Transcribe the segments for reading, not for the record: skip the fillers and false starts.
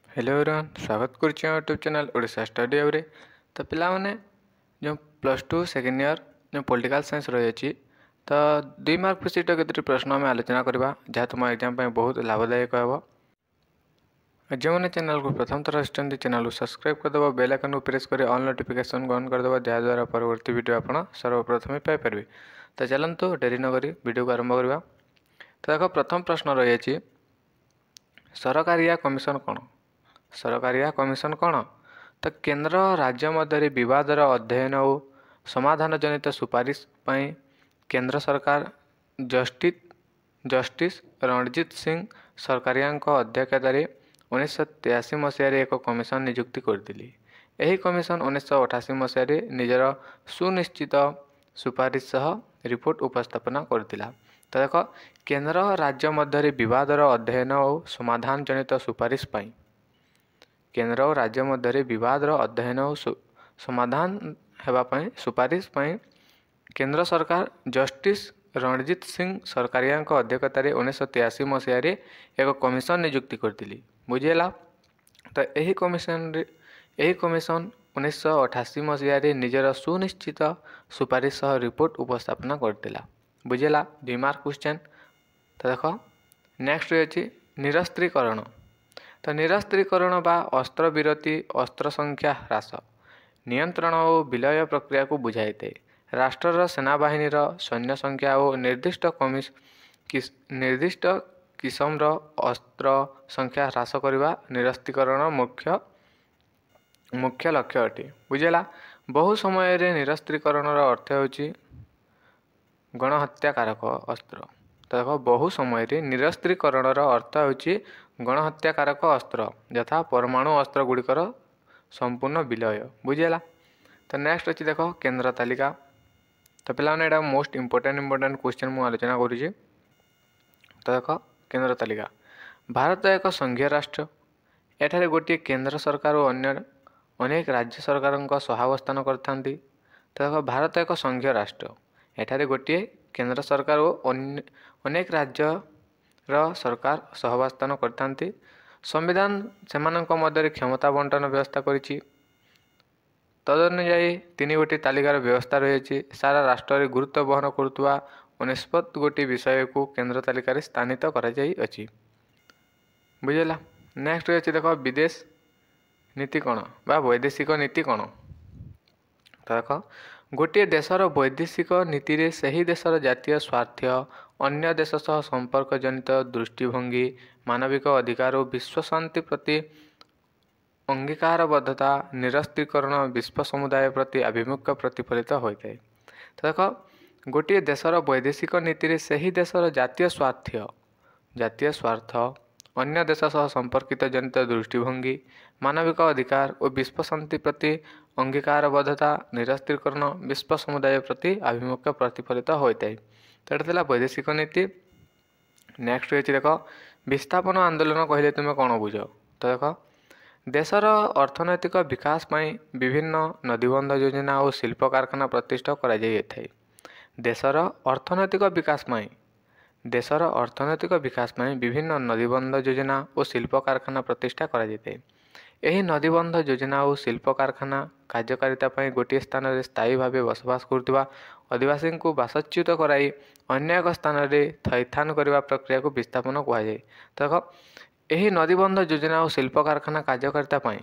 Hello everyone, स्वागत करुच्ची YouTube channel Odisha study hub रे। तो पिलाने जो प्लस टू सेकेंड ईयर जो पॉलिटिकल साइंस रही है तो 2 मार्क विशिष्ट केतोटी प्रश्न आम आलोचना करवा जहाँ तुम एग्जाम बहुत लाभदायक हे। जो मैंने चैनल को प्रथम थर आसुँच चैनल को सब्सक्राइब करदेव, बेल आइकन को प्रेस कर ऑल नोटिफिकेशन को ऑन करदेव जहाँद्वारा परवर्ती वीडियो आप सर्वप्रथम पाइपर। तो चलतु डेरी नक वीडियो को आरंभ करवा। तो देखो प्रथम प्रश्न रही है, सरकारिया कमिशन कौन? सरकारिया कमिशन कौन? तो केंद्र राज्य मध्य विवादर अध्ययन और समाधान जनित सुपारिश पर केंद्र सरकार जस्टिस रणजीत सिंह सरकारिया अध्यक्षतार 1983 मसीह एक कमिशन नियुक्ति करथिले। यही कमिशन 1988 मसीह निजर सुनिश्चित सुपारिश सह रिपोर्ट उपस्थापना करथिला। तो देख, केंद्र राज्य मध्य विवादर अध्ययन और समाधान जनित सुपारिश पाई केंद्र और राज्य मध्य विवादर अध्ययन और समाधान हेबापई सुपारिश पाई केंद्र सरकार जस्टिस रणजीत सिंह सरकारिया अध्यक्षतार 1983 मसीह एक कमिशन नियुक्ति करथिले। बुझेला? तो यही कमिशन 1988 मसीह निजर सुनिश्चित सुपारिश सह रिपोर्ट उपस्थापना करथिला। बुझेला? 2 मार्क क्वेश्चन। तो देख, नेक्स्ट रही निरस्त्रीकरण। तो निरस्त्रीकरण बा अस्त्र विरति, अस्त्र संख्या ह्रास, नियंत्रण और विलय प्रक्रिया को बुझाई थे। राष्ट्रर सेनाबाहिनी सैन्य संख्या और निर्दिष्ट किस्मर अस्त्र संख्या ह्रास करने निरस्त्रीकरण मुख्य लक्ष्य अटे। बुझेला? बहु समय निरस्त्रीकरण अर्थ होची गणहत्याकारक अस्त्र। तो देखो, बहु समय निरस्त्रीकरण अर्थ होची गणहत्याकारक अस्त्र यथा परमाणु अस्त्र गुड़िकर संपूर्ण विलय। बुझेला? तो नेक्स्ट अच्छी देखो केंद्र तालिका। तो पिलाने एटा मोस्ट इम्पोर्टेंट क्वेश्चन मु आलोचना करुँची। तो देखो केंद्र तालिका। भारत एक संघीय राष्ट्र। एठारे गोटे केंद्र सरकार और अन्य अनेक राज्य सरकार सहावस्थान करथांती। तो देखो, भारत एक संघीय राष्ट्र। एठारे गोटे केंद्र सरकार और अनेक राज्य सरकार सहावस्थान करथांती। संविधान सेमानक मध्य क्षमता बंटन व्यवस्था करिछि। तदनुयायी 3 गोटी तालिकार व्यवस्था रही। सारा राष्ट्र में गुरुत्व बहन करुवा 49 गोटी विषय को केंद्र तालिकार स्थानित कर। बुझेला? नेक्स्ट रही देखो विदेश नीति कौन बा वैदेशिक नीति कौन? तो देख, गोटे देशर वैदेशिक नीति रे सही देशर जातीय स्वार्थ, अन्य देश सह संपर्क जनित दृष्टिभंगी, मानविक अधिकार और विश्व शांति प्रति अंगीकारबद्धता, निरस्त्रीकरण विश्व समुदाय प्रति आभिमुख्य प्रतिफलित होता है। तो देख, गोटे देशर वैदेशिक नीति रे सही देशर जातीय स्वार्थ, अन्य देश सह संपर्कित जनित दृष्टिभंगी, मानविक अधिकार और विश्व शांति प्रति अंगीकारबद्धता, निरस्त्रीकरण विश्व समुदाय प्रति आभिमुख्य प्रतिफलित होता है। तो ये वैदेशिक नीति। नेक्स्ट रही देख विस्थापन आंदोलन कहले तुम कौन बुझ? तो देख, देशर अर्थनैतिक विकास पाई विभिन्न नदीबंध योजना और शिल्प कारखाना प्रतिष्ठा कर। देशर अर्थनैतिक विकास पाई विभिन्न नदीबंध योजना और शिल्प कारखाना प्रतिष्ठा कर। यही नदीबंध योजना और शिल्प कारखाना कार्यकारिता पर गोटे स्थान में स्थायी भाव बसवास करुवा आदिवासी को बासच्युत कराई अन्य एक स्थान में थैथान करने प्रक्रिया को विस्थापन कहुए। तो देख, यही नदीबंध योजना और शिल्प कारखाना कार्यकारिता पर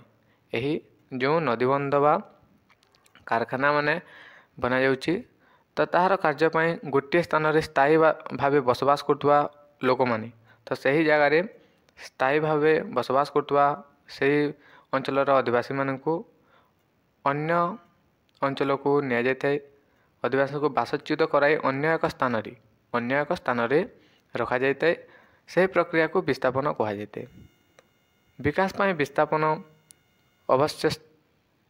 यही जो नदीबंध बा कारखाना माने बना जाउची, तो तार कार्यपाई गोटे स्थान में स्थायी भाव बसवास करुवा लोक माने, तो सही जगार स्थायी भाव बसवास करुवा से अंचलर आदिवासी मानू अन्य अंचल को नि जाए। आदिवासी को बासच्युत कराई अन्य एक स्थान रे रखा जाए। से प्रक्रिया को विस्थापन कहुए। विकास पाई विस्थापन अवश्य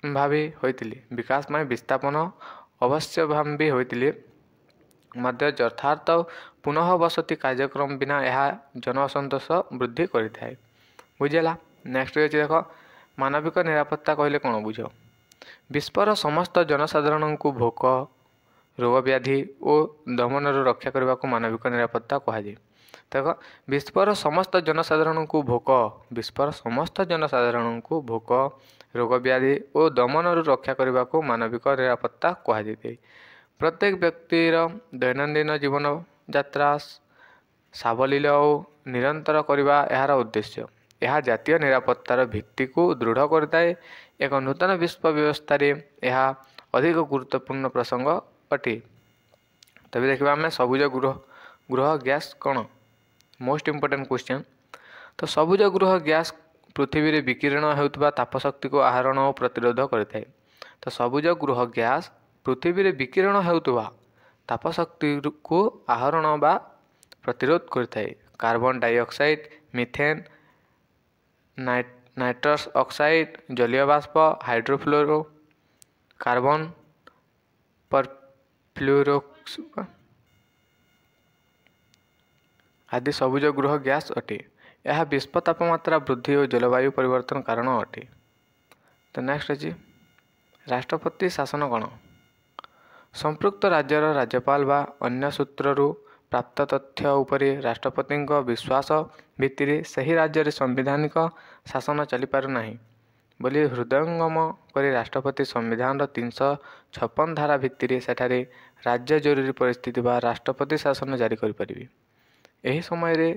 भावी होते मध्य यथार्थ पुनः बसती कार्यक्रम बिना यह जन असंतोष वृद्धि करें। बुझेला? नेक्स्ट रही देख मानविक निरापत्ता कहले कौन बुझ? विश्वर समस्त जनसाधारण को भोक, रोग व्याधि और दमन रक्षा करने को मानविक निरापत्ता कहुए। ଦେଖ ବିଶ୍ୱର ସମସ୍ତ ଜନସାଧାରଣଙ୍କୁ ଭୋକ ରୋଗ ବ୍ୟାଧି ଓ ଦମନରୁ ରକ୍ଷା କରିବାକୁ ମାନବିକ ନିରାପତ୍ତା କୁହାଯାଇଥାଏ। ପ୍ରତ୍ୟେକ ବ୍ୟକ୍ତିର ଦୈନନ୍ଦିନ ଜୀବନଯାତ୍ରା ସାବଲୀଳ ଓ ନିରନ୍ତର କରିବା ଏହାର ଉଦ୍ଦେଶ୍ୟ। ଏହା ଜାତୀୟ ନିରାପତ୍ତାର ଭିତ୍ତିକୁ ଦୃଢ଼ କରିଥାଏ। ଏକ ନୂତନ ବିଶ୍ୱ ବ୍ୟବସ୍ଥାରେ ଏହା ଅଧିକ ଗୁରୁତ୍ୱପୂର୍ଣ୍ଣ ପ୍ରସଙ୍ଗ ଅଟେ। ତେବେ ଦେଖିବା ଆମେ ସବୁଜ ଗୃହ ଗ୍ୟାସ୍ କ'ଣ? Most important question. ତ ସବୁଜ ଗୃହ ଗ୍ୟାସ୍ ପୃଥିବୀରେ ବିକିରଣ ହେଉଥିବା ତାପଶକ୍ତିକୁ ଆହରଣ ଓ ପ୍ରତିରୋଧ କରିଥାଏ। ତ ସବୁଜ ଗୃହ ଗ୍ୟାସ୍ ପୃଥିବୀରେ ବିକିରଣ ହେଉଥିବା ତାପଶକ୍ତିକୁ ଆହରଣ ବା ପ୍ରତିରୋଧ କରିଥାଏ। Carbon dioxide, methane, nitrous oxide, ଜଳୀୟ ବାଷ୍ପ, ହାଇଡ୍ରୋଫ୍ଲୋରୋ କାର୍ବନ, ପରଫ୍ଲୁରୋକ୍ସ ଆଦି ସବୁଜ ଗୃହ ଗ୍ୟାସ୍ ଅଟେ। ଏହା ବିଶ୍ୱ ତାପମାତ୍ରା ବୃଦ୍ଧି ଓ ଜଳବାୟୁ ପରିବର୍ତ୍ତନ କାରଣ ଅଟେ। ତ ନେକ୍ସଟ ଅଛି ରାଷ୍ଟ୍ରପତି ଶାସନ କ'ଣ? ସମ୍ପୃକ୍ତ ରାଜ୍ୟର ରାଜ୍ୟପାଳ ବା ଅନ୍ୟ ସୂତ୍ରରୁ ପ୍ରାପ୍ତ ତଥ୍ୟ ଉପରେ ରାଷ୍ଟ୍ରପତିଙ୍କ ବିଶ୍ୱାସ ଭିତ୍ତିରେ ସେହି ରାଜ୍ୟରେ ସାମ୍ବିଧାନିକ ଶାସନ ଚାଲିପାରୁନାହିଁ ବୋଲି ହୃଦୟଙ୍ଗମ କରି ରାଷ୍ଟ୍ରପତି ସମ୍ବିଧାନର 356 ଧାରା ଭିତ୍ତିରେ ସେଠାରେ ରାଜ୍ୟ ଜରୁରୀ ପରିସ୍ଥିତି ବା ରାଷ୍ଟ୍ରପତି ଶାସନ ଜାରି କରିପାରିବେ। ଏହି ସମୟରେ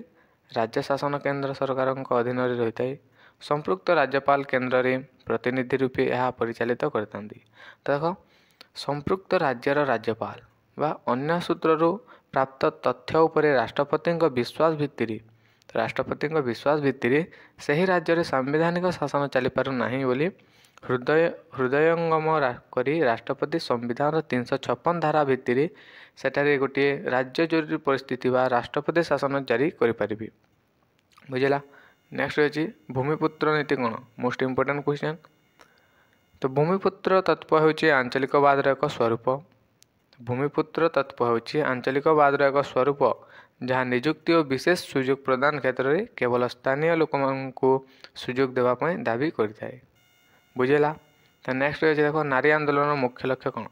ରାଜ୍ୟ ଶାସନ କେନ୍ଦ୍ର ସରକାରଙ୍କ ଅଧୀନରେ ରହିଥାଏ। ସମ୍ପୃକ୍ତ ରାଜ୍ୟପାଳ କେନ୍ଦ୍ରରେ ପ୍ରତିନିଧି ରୂପେ ଏହା ପରିଚାଳିତ କରିଥାନ୍ତି। ଦେଖ ସମ୍ପୃକ୍ତ ରାଜ୍ୟର ରାଜ୍ୟପାଳ ବା ଅନ୍ୟ ସୂତ୍ରରୁ ପ୍ରାପ୍ତ ତଥ୍ୟ ଉପରେ ରାଷ୍ଟ୍ରପତିଙ୍କ ବିଶ୍ୱାସ ଭିତ୍ତିରେ ସେହି ରାଜ୍ୟରେ ସାମ୍ବିଧାନିକ ଶାସନ ଚାଲିପାରୁନାହିଁ ବୋଲି ହୃଦୟଙ୍ଗମ କରି ରାଷ୍ଟ୍ରପତି ସମ୍ବିଧାନର 356 ଧାରା ଭିତ୍ତିରେ ସେଠାରେ ଗୋଟିଏ ରାଜ୍ୟ ଜରୁରୀ ପରିସ୍ଥିତି ବା ରାଷ୍ଟ୍ରପତି ଶାସନ ଜାରି କରିପାରିବେ। ବୁଝିଲା। ନେକ୍ସଟ ଅଛି ଭୂମିପୁତ୍ର ନୀତି କ'ଣ? Most important question. ତ ଭୂମିପୁତ୍ର ତତ୍ତ୍ୱ ହେଉଛି ଆଞ୍ଚଳିକବାଦର ଏକ ସ୍ୱରୂପ। ଭୂମିପୁତ୍ର ତତ୍ତ୍ୱ ହେଉଛି ଆଞ୍ଚଳିକବାଦର ଏକ ସ୍ୱରୂପ ଯାହା ନିଯୁକ୍ତି ଓ ବିଶେଷ ସୁଯୋଗ ପ୍ରଦାନ କ୍ଷେତ୍ରରେ କେବଳ ସ୍ଥାନୀୟ ଲୋକମାନଙ୍କୁ ସୁଯୋଗ ଦେବା ପାଇଁ ଦାବି କରିଥାଏ। ବୁଝିଲା। ତ ନେକ୍ସଟ ଅଛି ଦେଖ ନାରୀ ଆନ୍ଦୋଳନର ମୁଖ୍ୟ ଲକ୍ଷ୍ୟ କ'ଣ?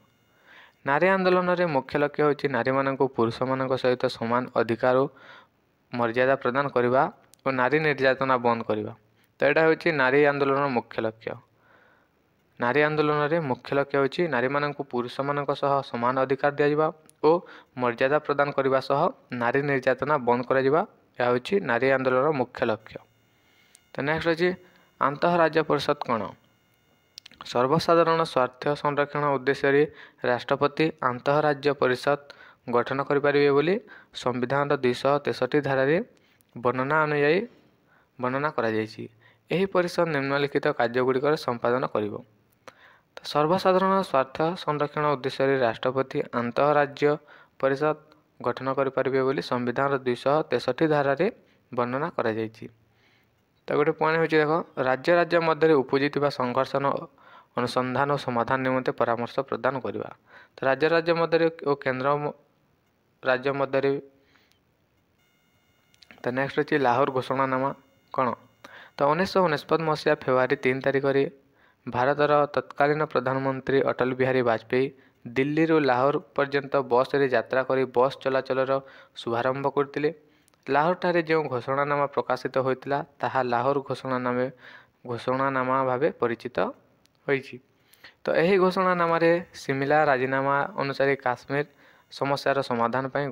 ନାରୀ ଆନ୍ଦୋଳନରେ ମୁଖ୍ୟ ଲକ୍ଷ୍ୟ ହେଉଛି ନାରୀମାନଙ୍କୁ ପୁରୁଷମାନଙ୍କ ସହିତ ସମାନ ଅଧିକାର ଓ ମର୍ଯ୍ୟାଦା ପ୍ରଦାନ କରିବା ଓ ନାରୀ ନିର୍ଯାତନା ବନ୍ଦ କରିବା। ତ ଏଇଟା ହେଉଛି ନାରୀ ଆନ୍ଦୋଳନର ମୁଖ୍ୟ ଲକ୍ଷ୍ୟ। ନାରୀ ଆନ୍ଦୋଳନରେ ମୁଖ୍ୟ ଲକ୍ଷ୍ୟ ହେଉଛି ନାରୀମାନଙ୍କୁ ପୁରୁଷମାନଙ୍କ ସହ ସମାନ ଅଧିକାର ଦିଆଯିବା ଓ ମର୍ଯ୍ୟାଦା ପ୍ରଦାନ କରିବା ସହ ନାରୀ ନିର୍ଯାତନା ବନ୍ଦ କରାଯିବା। ଏହା ହେଉଛି ନାରୀ ଆନ୍ଦୋଳନର ମୁଖ୍ୟ ଲକ୍ଷ୍ୟ। ତ ନେକ୍ସଟ ଅଛି ଆନ୍ତଃରାଜ୍ୟ ପରିଷଦ କ'ଣ? ସର୍ବସାଧାରଣ ସ୍ୱାର୍ଥ ସଂରକ୍ଷଣ ଉଦ୍ଦେଶ୍ୟରେ ରାଷ୍ଟ୍ରପତି ଆନ୍ତଃରାଜ୍ୟ ପରିଷଦ ଗଠନ କରିପାରିବେ ବୋଲି ସମ୍ବିଧାନର 263 ଧାରାରେ ବର୍ଣ୍ଣନା କରାଯାଇଛି। ଏହି ପରିଷଦ ନିମ୍ନଲିଖିତ କାର୍ଯ୍ୟଗୁଡ଼ିକର ସମ୍ପାଦନ କରିବ। ତ ସର୍ବସାଧାରଣ ସ୍ୱାର୍ଥ ସଂରକ୍ଷଣ ଉଦ୍ଦେଶ୍ୟରେ ରାଷ୍ଟ୍ରପତି ଆନ୍ତଃରାଜ୍ୟ ପରିଷଦ ଗଠନ କରିପାରିବେ ବୋଲି ସମ୍ବିଧାନର 263 ଧାରାରେ ବର୍ଣ୍ଣନା କରାଯାଇଛି। ତ ଗୋଟେ ପଏଣ୍ଟ ହେଉଛି ଦେଖ ରାଜ୍ୟ ମଧ୍ୟରେ ଉପୁଜିଥିବା ସଂଘର୍ଷଣ ଅନୁସନ୍ଧାନ ଓ ସମାଧାନ ନିମନ୍ତେ ପରାମର୍ଶ ପ୍ରଦାନ କରିବା। ତ ରାଜ୍ୟ ମଧ୍ୟରେ ଓ କେନ୍ଦ୍ର ରାଜ୍ୟ ମଧ୍ୟରେ। ତ ନେକ୍ସଟ ଅଛି ଲାହୋର ଘୋଷଣାନାମା କ'ଣ? ତ 1949 ମସିହା ଫେବୃଆରୀ 3 ତାରିଖରେ ଭାରତର ତତ୍କାଳୀନ ପ୍ରଧାନମନ୍ତ୍ରୀ ଅଟଳ ବିହାରୀ ବାଜପେୟୀ ଦିଲ୍ଲୀରୁ ଲାହୋର ପର୍ଯ୍ୟନ୍ତ ବସ୍ରେ ଯାତ୍ରା କରି ବସ୍ ଚଳାଚଳର ଶୁଭାରମ୍ଭ କରିଥିଲେ। ଲାହୋରଠାରେ ଯେଉଁ ଘୋଷଣାନାମା ପ୍ରକାଶିତ ହୋଇଥିଲା ତାହା ଲାହୋର ଘୋଷଣାନାମା ଭାବେ ପରିଚିତ ହୋଇଛି। ତ ଏହି ଘୋଷଣାନାମାରେ ସିମଲା ରାଜିନାମା ଅନୁସାରେ କାଶ୍ମୀର ସମସ୍ୟାର ସମାଧାନ ପାଇଁ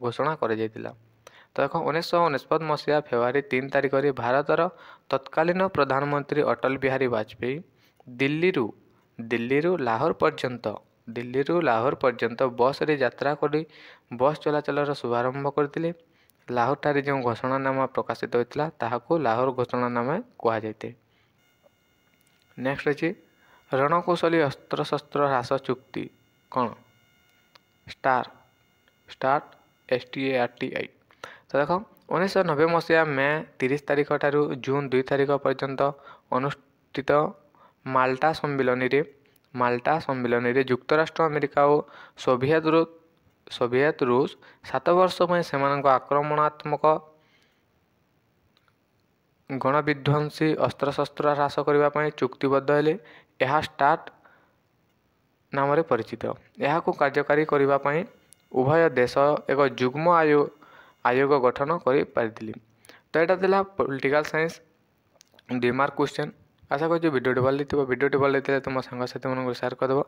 ଘୋଷଣା କରାଯାଇଥିଲା। ତ ଦେଖ 1949 ମସିହା ଫେବୃଆରୀ 3 ତାରିଖରେ ଭାରତର ତତ୍କାଳୀନ ପ୍ରଧାନମନ୍ତ୍ରୀ ଅଟଳ ବିହାରୀ ବାଜପେୟୀ ଦିଲ୍ଲୀରୁ ଲାହୋର ପର୍ଯ୍ୟନ୍ତ ବସ୍ରେ ଯାତ୍ରା କରି ବସ୍ ଚଳାଚଳର ଶୁଭାରମ୍ଭ କରିଥିଲେ। ଲାହୋରଠାରେ ଯେଉଁ ଘୋଷଣାନାମା ପ୍ରକାଶିତ ହୋଇଥିଲା ତାହାକୁ ଲାହୋର ଘୋଷଣାନାମା କୁହାଯାଇଥାଏ। ନେକ୍ସଟ ଅଛି ରଣକୌଶଳୀ ଅସ୍ତ୍ରଶସ୍ତ୍ର ହ୍ରାସ ଚୁକ୍ତି କ'ଣ? START। ତ ଦେଖ 1990 ମସିହା ମେ 30 ତାରିଖ ଠାରୁ ଜୁନ 2 ତାରିଖ ପର୍ଯ୍ୟନ୍ତ ଅନୁଷ୍ଠିତ ମାଲ୍ଟା ସମ୍ମିଳନୀରେ ଯୁକ୍ତରାଷ୍ଟ୍ର ଆମେରିକା ଓ ସୋଭିଏତ ରୁଷ 7 ବର୍ଷ ପାଇଁ ସେମାନଙ୍କ ଆକ୍ରମଣାତ୍ମକ ଗଣବିଧ୍ୱଂସୀ ଅସ୍ତ୍ରଶସ୍ତ୍ର ହ୍ରାସ କରିବା ପାଇଁ ଚୁକ୍ତିବଦ୍ଧ ହେଲେ। ଏହା START ନାମରେ ପରିଚିତ। ଏହାକୁ କାର୍ଯ୍ୟକାରୀ କରିବା ପାଇଁ ଉଭୟ ଦେଶ ଏକ ଯୁଗ୍ମ ଆୟୋଗ ଗଠନ କରିପାରିଥିଲି। ତ ଏଇଟା ଥିଲା ପଲିଟିକାଲ୍ ସାଇନ୍ସ ଡିମାର୍କ କ୍ୱେଶ୍ଚନ୍। ଆଶା କରୁଛି ଭିଡ଼ିଓଟି ଭଲ ଲାଗିଥିବ। ଭିଡ଼ିଓଟି ଭଲ ଲାଗିଥିଲେ ତୁମ ସାଙ୍ଗସାଥିମାନଙ୍କୁ ସେୟାର କରିଦେବ,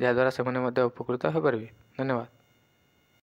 ଯାହାଦ୍ୱାରା ସେମାନେ ମଧ୍ୟ ଉପକୃତ ହୋଇପାରିବେ। ଧନ୍ୟବାଦ।